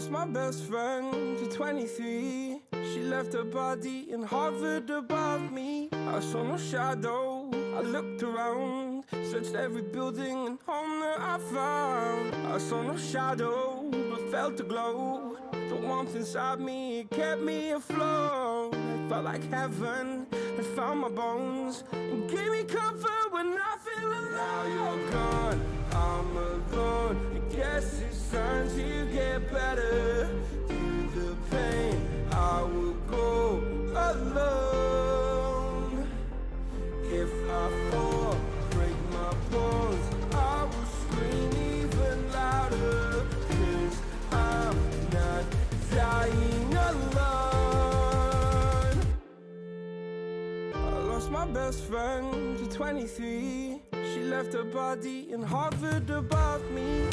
lost my best friend to 23. She left her body and hovered above me. I saw no shadow, I looked around, searched every building and home that I found. I saw no shadow, but felt a glow. The warmth inside me, it kept me afloat. It felt like heaven had found my bones and gave me comfort when I feel alone. Now you're gone, I'm alone. I guess it's time to get better. Through the pain, I will go alone. If I fall, break my bones, I will scream even louder. 'Cause I'm not dying alone. I lost my best friend to 23. She left her body and hovered above me.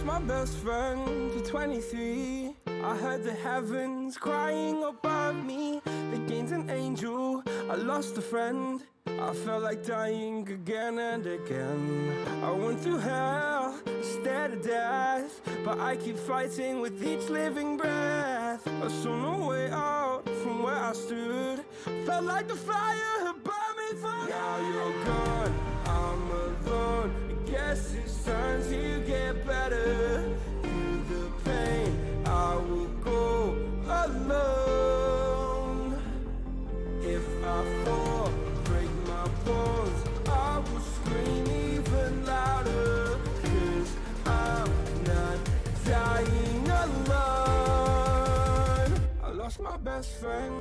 My best friend to 23. I heard the heavens crying above me. They gained an angel, I lost a friend. I felt like dying again and again. I went through hell, stared at death, but I keep fighting with each living breath. I saw no way out from where I stood. Felt like the fire had burned me through. Now you're gone, I'm alone. I guess it's time to get better. Through the pain, I will go alone. If I fall, break my bones, I will scream even louder. 'Cause I'm not dying alone. I lost my best friend.